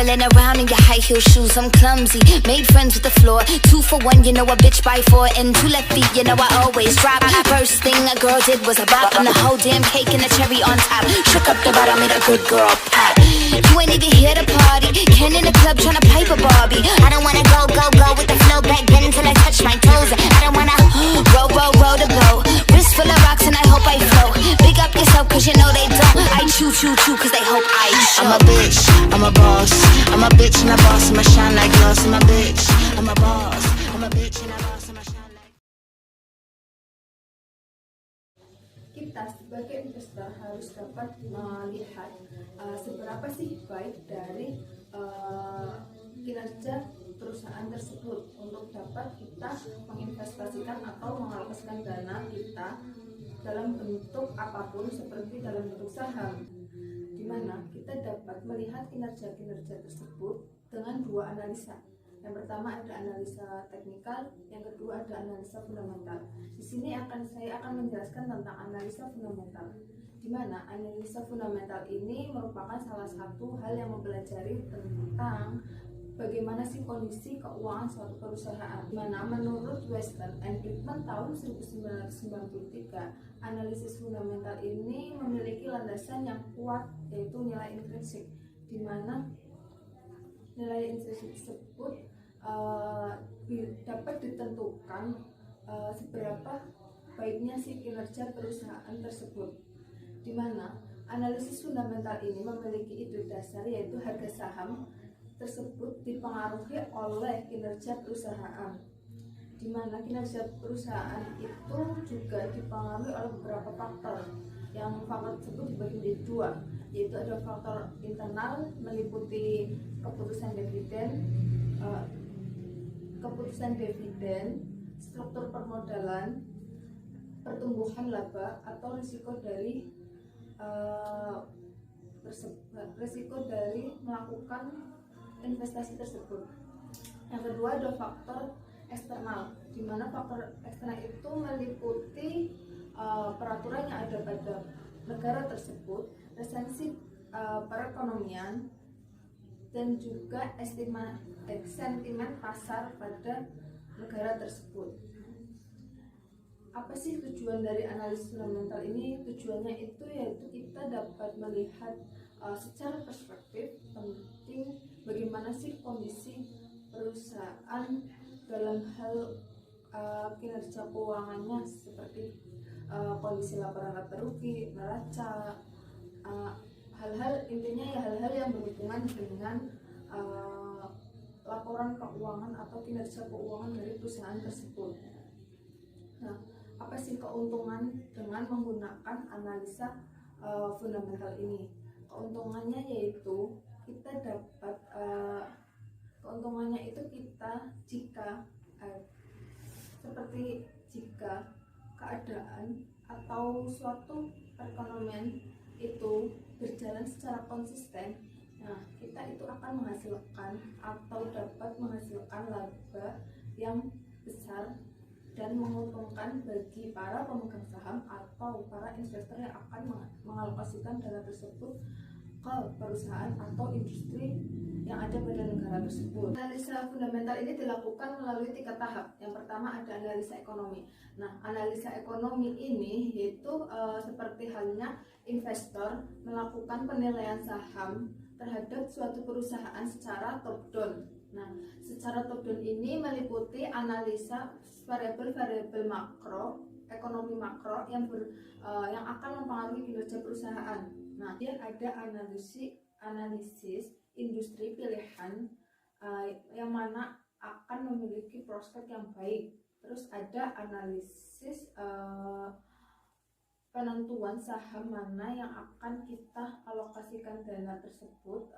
Wobbling around in your high heel shoes, I'm clumsy. Made friends with the floor. 2 for 1, you know a bitch by 4. And 2 left feet, you know I always drop. First thing a girl did was a bop. And the whole damn cake and the cherry on top. Shook up the bottom, made a good girl pop. You ain't even here to party. Ken in the club tryna pipe a Barbie. I don't wanna go with the flow back then till I touch my toes. I don't wanna roll the boat. Wrist full of rocks and I hope I float. Big up yourself cause you know they don't. I chew cause they hope I show. I'm a bitch, I'm a boss. I'm a bitch and a boss, I'ma shine like glass. I'm a bitch, I'm a boss. I'm a bitch and a boss, I'ma shine like. Kita sebagai investor harus dapat melihat seberapa sih baik dari kinerja perusahaan tersebut untuk dapat kita menginvestasikan atau mengalokasikan dana kita dalam bentuk apapun seperti dalam bentuk saham, di mana kita dapat melihat kinerja-kinerja tersebut dengan 2 analisa. Yang pertama ada analisa teknikal, yang kedua ada analisa fundamental. Di sini saya akan menjelaskan tentang analisa fundamental, di mana analisa fundamental ini merupakan salah satu hal yang mempelajari tentang bagaimana sih kondisi keuangan suatu perusahaan. Di mana menurut Western and Friedman tahun 1993, analisis fundamental ini memiliki landasan yang kuat, yaitu nilai intrinsik, di mana nilai intrinsik tersebut dapat ditentukan seberapa baiknya sih kinerja perusahaan tersebut, di mana analisis fundamental ini memiliki ide dasar yaitu harga saham tersebut dipengaruhi oleh kinerja perusahaan, di mana kinerja perusahaan itu juga dipengaruhi oleh beberapa faktor. Yang faktor tersebut dibagi menjadi 2, yaitu ada faktor internal meliputi keputusan dividen, struktur permodalan, pertumbuhan laba atau risiko dari melakukan investasi tersebut. Yang kedua ada faktor eksternal, di mana faktor eksternal itu meliputi peraturan yang ada pada negara tersebut, esensi perekonomian, dan juga sentimen pasar pada negara tersebut. Apa sih tujuan dari analisis fundamental ini? Tujuannya itu yaitu kita dapat melihat secara perspektif penting bagaimana sih kondisi perusahaan dalam hal kinerja keuangannya, seperti kondisi laporan laba rugi, neraca, hal-hal intinya ya hal-hal yang berhubungan dengan laporan keuangan atau kinerja keuangan dari perusahaan tersebut. Nah, apa sih keuntungan dengan menggunakan analisa fundamental ini? Keuntungannya yaitu kita dapat keuntungannya itu jika keadaan atau suatu perekonomian itu berjalan secara konsisten, nah kita itu akan menghasilkan atau dapat menghasilkan laba yang besar dan menguntungkan bagi para pemegang saham atau para investor yang akan mengalokasikan dana tersebut ke perusahaan atau industri yang ada pada negara tersebut. Analisa fundamental ini dilakukan melalui 3 tahap. Yang pertama ada analisa ekonomi. Nah, analisa ekonomi ini yaitu seperti halnya investor melakukan penilaian saham terhadap suatu perusahaan secara top down. Nah, secara top down ini meliputi analisa variabel-variabel makro, ekonomi makro yang akan mempengaruhi kinerja perusahaan. Nah, dia ada analisis industri pilihan yang mana akan memiliki prospek yang baik. Terus ada analisis penentuan saham mana yang akan kita alokasikan dana tersebut,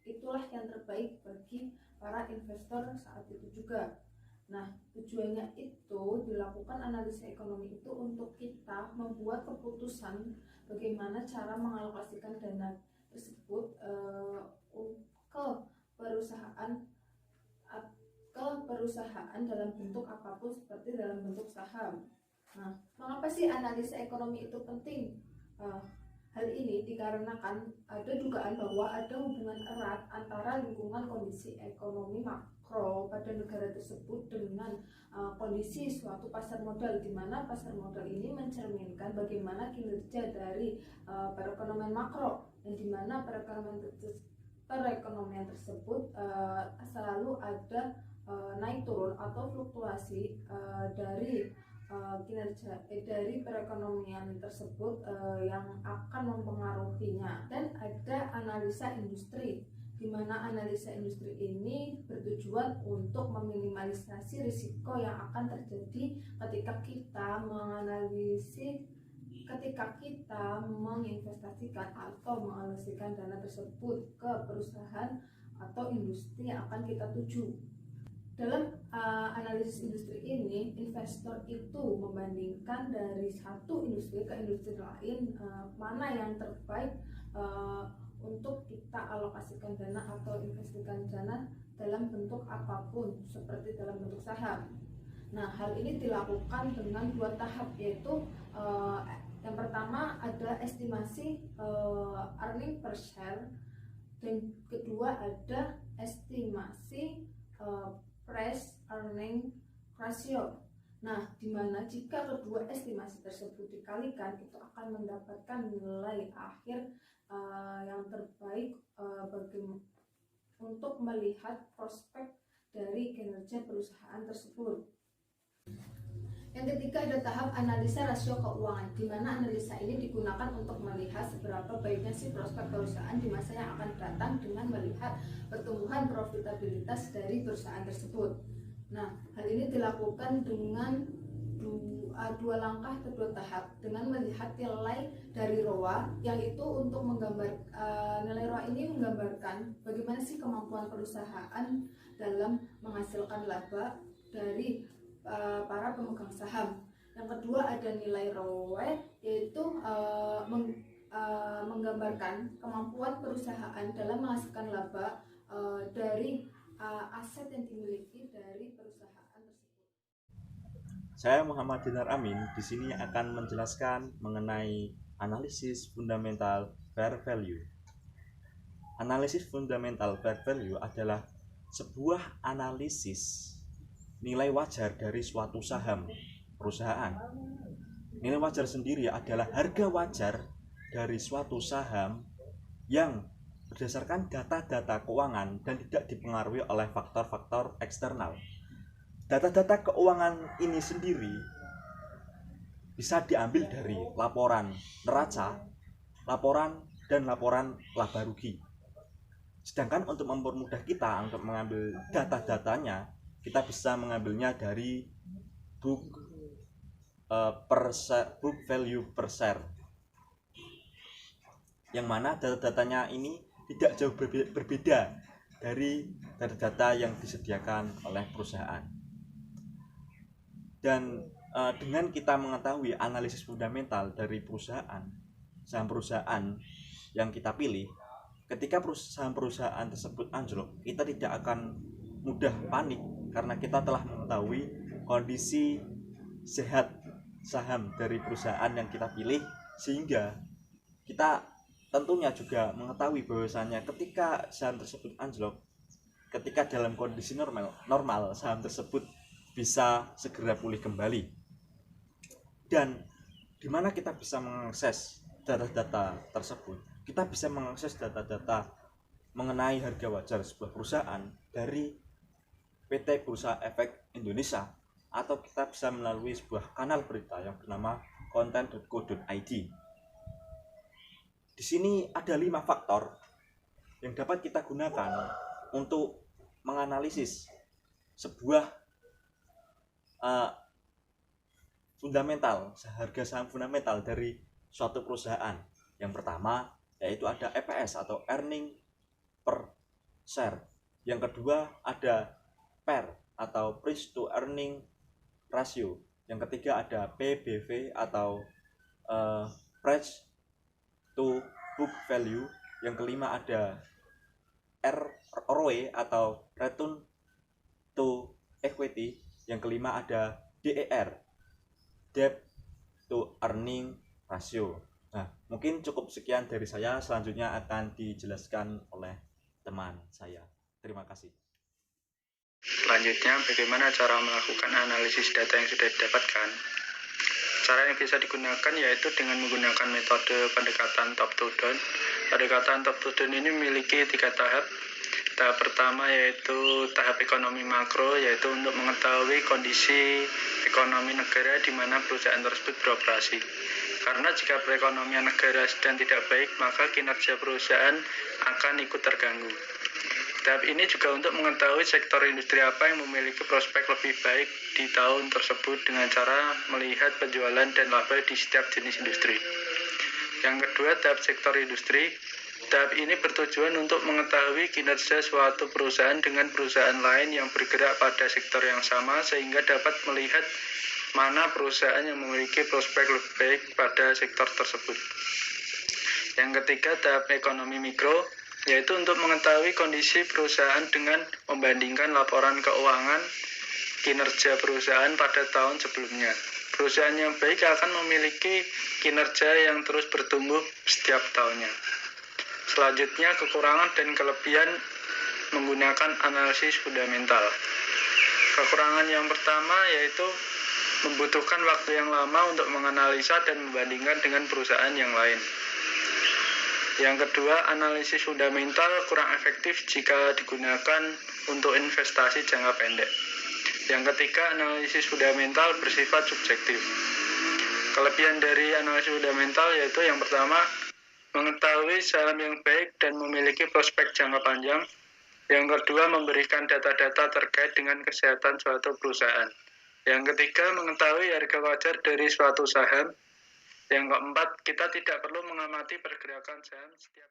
itulah yang terbaik bagi para investor saat itu juga. Nah, tujuannya itu dilakukan analisa ekonomi itu untuk kita membuat keputusan bagaimana cara mengalokasikan dana tersebut ke perusahaan dalam bentuk apapun, seperti dalam bentuk saham. Nah, mengapa sih analisa ekonomi itu penting? Hal ini dikarenakan ada dugaan bahwa ada hubungan erat antara lingkungan kondisi ekonomi makro pada negara tersebut dengan kondisi suatu pasar modal, di mana pasar modal ini mencerminkan bagaimana kinerja dari perekonomian makro, yang di mana perekonomian tersebut selalu ada naik turun atau fluktuasi dari kinerja dari perekonomian tersebut yang akan mempengaruhinya. Dan ada analisa industri, di mana analisa industri ini bertujuan untuk meminimalisasi risiko yang akan terjadi ketika kita menginvestasikan atau mengalokasikan dana tersebut ke perusahaan atau industri yang akan kita tuju. Dalam analisis industri ini, investor itu membandingkan dari satu industri ke industri lain, mana yang terbaik untuk kita alokasikan dana atau investasikan dana dalam bentuk apapun, seperti dalam bentuk saham. Nah, hal ini dilakukan dengan 2 tahap, yaitu yang pertama ada estimasi earning per share, dan kedua ada estimasi price earning ratio. Nah, di mana jika kedua estimasi tersebut dikalikan, itu akan mendapatkan nilai akhir yang terbaik untuk melihat prospek dari kinerja perusahaan tersebut. Yang ketiga ada tahap analisa rasio keuangan, di mana analisa ini digunakan untuk melihat seberapa baiknya si prospek perusahaan di masa yang akan datang dengan melihat pertumbuhan profitabilitas dari perusahaan tersebut. Nah, hal ini dilakukan dengan dua langkah atau 2 tahap, dengan melihat nilai dari ROA, yang itu untuk nilai ROA ini menggambarkan bagaimana sih kemampuan perusahaan dalam menghasilkan laba dari para pemegang saham. Yang kedua ada nilai ROE, yaitu menggambarkan kemampuan perusahaan dalam menghasilkan laba dari aset yang dimiliki dari perusahaan tersebut. Saya Muhammad Dinar Amin di sini akan menjelaskan mengenai analisis fundamental fair value. Analisis fundamental fair value adalah sebuah analisis nilai wajar dari suatu saham perusahaan. Nilai wajar sendiri adalah harga wajar dari suatu saham yang berdasarkan data-data keuangan dan tidak dipengaruhi oleh faktor-faktor eksternal. Data-data keuangan ini sendiri bisa diambil dari laporan neraca, laporan laba rugi. Sedangkan untuk mempermudah kita untuk mengambil data-datanya, kita bisa mengambilnya dari book value per share, yang mana data-datanya ini tidak jauh berbeda dari data-data yang disediakan oleh perusahaan. Dan dengan kita mengetahui analisis fundamental dari saham perusahaan yang kita pilih, ketika perusahaan tersebut anjlok, kita tidak akan mudah panik karena kita telah mengetahui kondisi sehat saham dari perusahaan yang kita pilih, sehingga kita tentunya juga mengetahui bahwasannya ketika saham tersebut anjlok, ketika dalam kondisi normal saham tersebut bisa segera pulih kembali. Dan di mana kita bisa mengakses data-data tersebut? Kita bisa mengakses data-data mengenai harga wajar sebuah perusahaan dari PT Bursa Efek Indonesia, atau kita bisa melalui sebuah kanal berita yang bernama konten.co.id. Di sini ada 5 faktor yang dapat kita gunakan untuk menganalisis sebuah harga saham fundamental dari suatu perusahaan. Yang pertama yaitu ada EPS atau earning per share. Yang kedua ada PER atau price to earning ratio. Yang ketiga ada PBV atau price to book value. Yang kelima ada ROE atau return to equity. Yang kelima ada DER, debt to earning ratio. Nah, mungkin cukup sekian dari saya. Selanjutnya akan dijelaskan oleh teman saya. Terima kasih. Selanjutnya, bagaimana cara melakukan analisis data yang sudah didapatkan? Cara yang bisa digunakan yaitu dengan menggunakan metode pendekatan top-to-down. Pendekatan top-to-down ini memiliki 3 tahap. Tahap pertama yaitu tahap ekonomi makro, yaitu untuk mengetahui kondisi ekonomi negara di mana perusahaan tersebut beroperasi. Karena jika perekonomian negara sedang tidak baik, maka kinerja perusahaan akan ikut terganggu. Tahap ini juga untuk mengetahui sektor industri apa yang memiliki prospek lebih baik di tahun tersebut dengan cara melihat penjualan dan laba di setiap jenis industri. Yang kedua, tahap sektor industri. Tahap ini bertujuan untuk mengetahui kinerja suatu perusahaan dengan perusahaan lain yang bergerak pada sektor yang sama sehingga dapat melihat mana perusahaan yang memiliki prospek lebih baik pada sektor tersebut. Yang ketiga, tahap ekonomi mikro, yaitu untuk mengetahui kondisi perusahaan dengan membandingkan laporan keuangan kinerja perusahaan pada tahun sebelumnya. Perusahaan yang baik akan memiliki kinerja yang terus bertumbuh setiap tahunnya. Selanjutnya, kekurangan dan kelebihan menggunakan analisis fundamental. Kekurangan yang pertama yaitu membutuhkan waktu yang lama untuk menganalisa dan membandingkan dengan perusahaan yang lain. Yang kedua, analisis fundamental kurang efektif jika digunakan untuk investasi jangka pendek. Yang ketiga, analisis fundamental bersifat subjektif. Kelebihan dari analisis fundamental yaitu yang pertama, mengetahui saham yang baik dan memiliki prospek jangka panjang. Yang kedua, memberikan data-data terkait dengan kesehatan suatu perusahaan. Yang ketiga, mengetahui harga wajar dari suatu saham. Yang keempat, kita tidak perlu mengamati pergerakan saham setiap.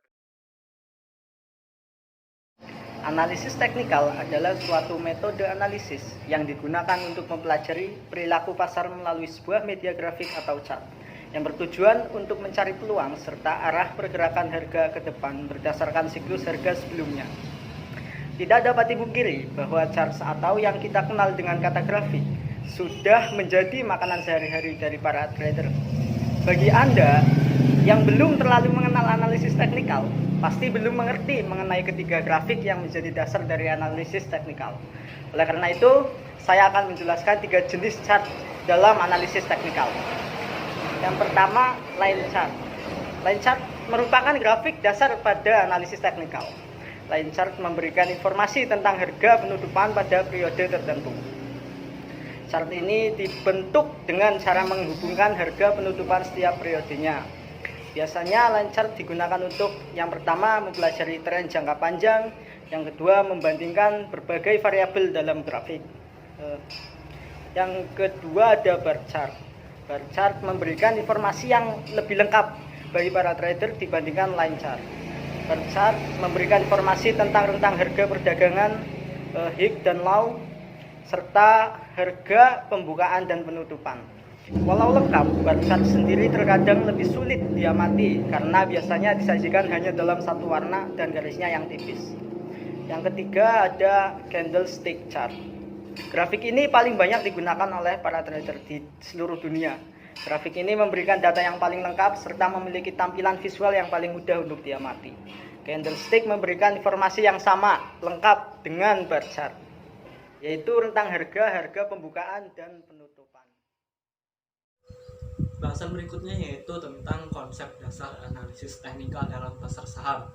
Analisis teknikal adalah suatu metode analisis yang digunakan untuk mempelajari perilaku pasar melalui sebuah media grafik atau chart yang bertujuan untuk mencari peluang serta arah pergerakan harga ke depan berdasarkan siklus harga sebelumnya. Tidak dapat dipungkiri bahwa chart atau yang kita kenal dengan kata grafik sudah menjadi makanan sehari-hari dari para trader. Bagi Anda yang belum terlalu mengenal analisis teknikal, pasti belum mengerti mengenai ketiga grafik yang menjadi dasar dari analisis teknikal. Oleh karena itu, saya akan menjelaskan 3 jenis chart dalam analisis teknikal. Yang pertama, line chart. Line chart merupakan grafik dasar pada analisis teknikal. Line chart memberikan informasi tentang harga penutupan pada periode tertentu. Chart ini dibentuk dengan cara menghubungkan harga penutupan setiap periodenya. Biasanya line chart digunakan untuk yang pertama mempelajari tren jangka panjang, yang kedua membandingkan berbagai variabel dalam grafik. Yang kedua ada bar chart. Bar chart memberikan informasi yang lebih lengkap bagi para trader dibandingkan line chart. Bar chart memberikan informasi tentang rentang harga perdagangan, high dan low, serta harga pembukaan dan penutupan. Walau lengkap, bar chart sendiri terkadang lebih sulit diamati karena biasanya disajikan hanya dalam satu warna dan garisnya yang tipis. Yang ketiga ada candlestick chart. Grafik ini paling banyak digunakan oleh para trader di seluruh dunia. Grafik ini memberikan data yang paling lengkap serta memiliki tampilan visual yang paling mudah untuk diamati. Candlestick memberikan informasi yang sama, lengkap dengan bar chart, yaitu rentang harga pembukaan dan penutupan. Bahasan berikutnya yaitu tentang konsep dasar analisis teknikal dalam pasar saham.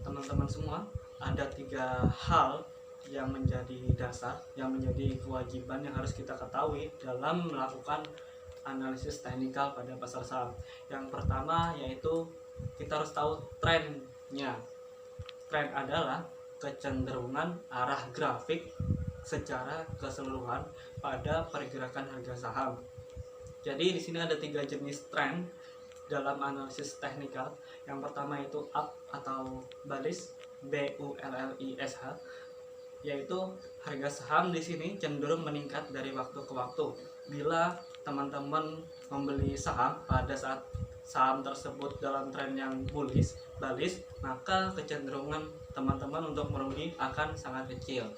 Teman-teman semua, ada 3 hal yang menjadi dasar, yang menjadi kewajiban yang harus kita ketahui dalam melakukan analisis teknikal pada pasar saham. Yang pertama yaitu kita harus tahu trennya. Tren adalah kecenderungan arah grafik secara keseluruhan pada pergerakan harga saham. Jadi di sini ada 3 jenis tren dalam analisis teknikal. Yang pertama yaitu up atau bullish, BULLISH, yaitu harga saham di sini cenderung meningkat dari waktu ke waktu. Bila teman-teman membeli saham pada saat saham tersebut dalam tren yang bullish, maka kecenderungan teman-teman untuk merugi akan sangat kecil.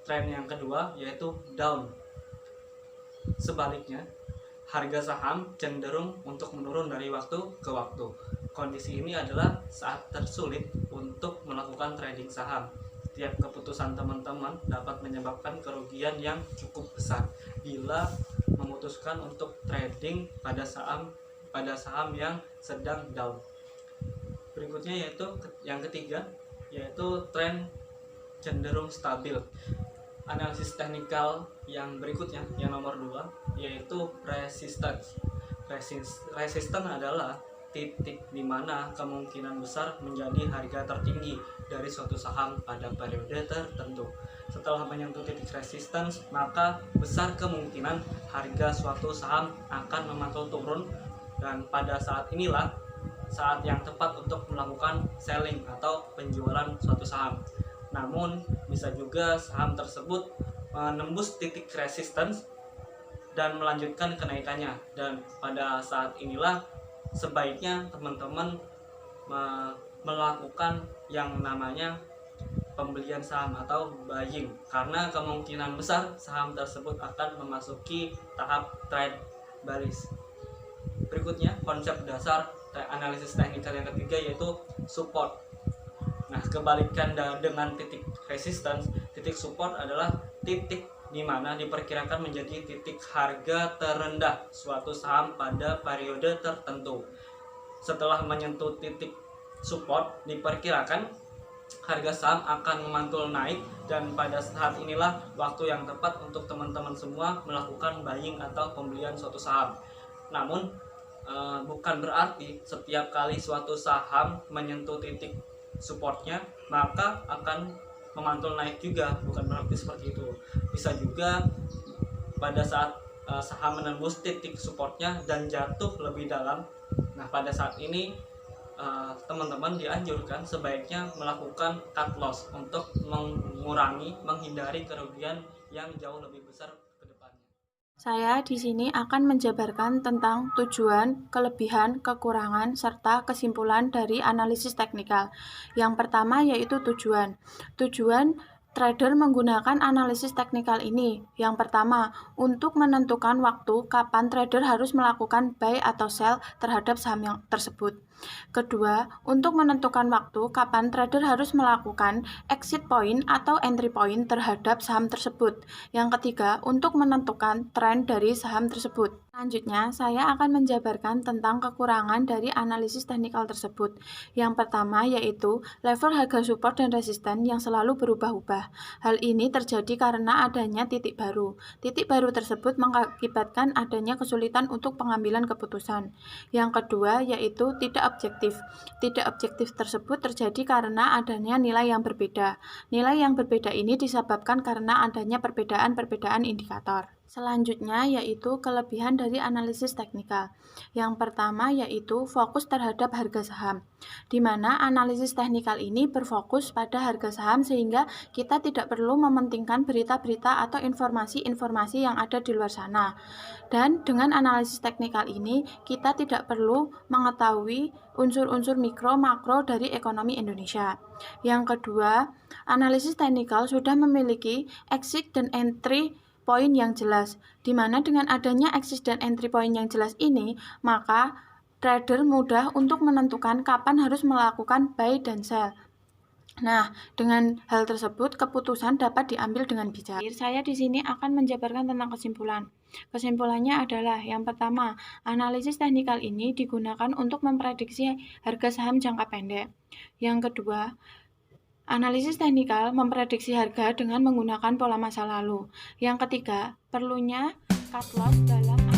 Tren yang kedua yaitu down. Sebaliknya, harga saham cenderung untuk menurun dari waktu ke waktu. Kondisi ini adalah saat tersulit untuk melakukan trading saham. Setiap keputusan teman-teman dapat menyebabkan kerugian yang cukup besar bila memutuskan untuk trading pada saham yang sedang down. Berikutnya yaitu yang ketiga, yaitu tren cenderung stabil. Analisis teknikal yang berikutnya, yang nomor 2, yaitu resistance. Resistance adalah titik di mana kemungkinan besar menjadi harga tertinggi dari suatu saham pada periode tertentu. Setelah menyentuh titik resistance, maka besar kemungkinan harga suatu saham akan memantul turun, dan pada saat inilah saat yang tepat untuk melakukan selling atau penjualan suatu saham. Namun bisa juga saham tersebut menembus titik resistance dan melanjutkan kenaikannya, dan pada saat inilah sebaiknya teman-teman melakukan yang namanya pembelian saham atau buying, karena kemungkinan besar saham tersebut akan memasuki tahap trade bearish. Berikutnya, konsep dasar analisis teknikal yang ketiga yaitu support. Nah, kebalikan dengan titik resistance, titik support adalah titik di mana diperkirakan menjadi titik harga terendah suatu saham pada periode tertentu. Setelah menyentuh titik support, diperkirakan harga saham akan memantul naik, dan pada saat inilah waktu yang tepat untuk teman-teman semua melakukan buying atau pembelian suatu saham. Namun bukan berarti setiap kali suatu saham menyentuh titik supportnya maka akan memantul naik juga, bukan berarti seperti itu. Bisa juga pada saat saham menembus titik supportnya dan jatuh lebih dalam. Nah, pada saat ini teman-teman dianjurkan sebaiknya melakukan cut loss untuk menghindari kerugian yang jauh lebih besar ke depannya. Saya di sini akan menjabarkan tentang tujuan, kelebihan, kekurangan, serta kesimpulan dari analisis teknikal. Yang pertama yaitu tujuan. Tujuan trader menggunakan analisis teknikal ini. Yang pertama, untuk menentukan waktu kapan trader harus melakukan buy atau sell terhadap saham yang tersebut. Kedua, untuk menentukan waktu kapan trader harus melakukan exit point atau entry point terhadap saham tersebut. Yang ketiga, untuk menentukan tren dari saham tersebut. Selanjutnya, saya akan menjabarkan tentang kekurangan dari analisis teknikal tersebut. Yang pertama yaitu level harga support dan resisten yang selalu berubah-ubah. Hal ini terjadi karena adanya titik baru. Titik baru tersebut mengakibatkan adanya kesulitan untuk pengambilan keputusan. Yang kedua yaitu tidak objektif. Tidak objektif tersebut terjadi karena adanya nilai yang berbeda. Nilai yang berbeda ini disebabkan karena adanya perbedaan-perbedaan indikator. Selanjutnya yaitu kelebihan dari analisis teknikal. Yang pertama yaitu fokus terhadap harga saham, di mana analisis teknikal ini berfokus pada harga saham sehingga kita tidak perlu mementingkan berita-berita atau informasi-informasi yang ada di luar sana. Dan dengan analisis teknikal ini kita tidak perlu mengetahui unsur-unsur mikro makro dari ekonomi Indonesia. Yang kedua, analisis teknikal sudah memiliki exit dan entry poin yang jelas, di mana dengan adanya exit dan entry point yang jelas ini, maka trader mudah untuk menentukan kapan harus melakukan buy dan sell. Nah, dengan hal tersebut keputusan dapat diambil dengan bijak. Saya di sini akan menjabarkan tentang kesimpulan. Kesimpulannya adalah yang pertama, analisis teknikal ini digunakan untuk memprediksi harga saham jangka pendek. Yang kedua, analisis teknikal memprediksi harga dengan menggunakan pola masa lalu. Yang ketiga, perlunya cut loss dalam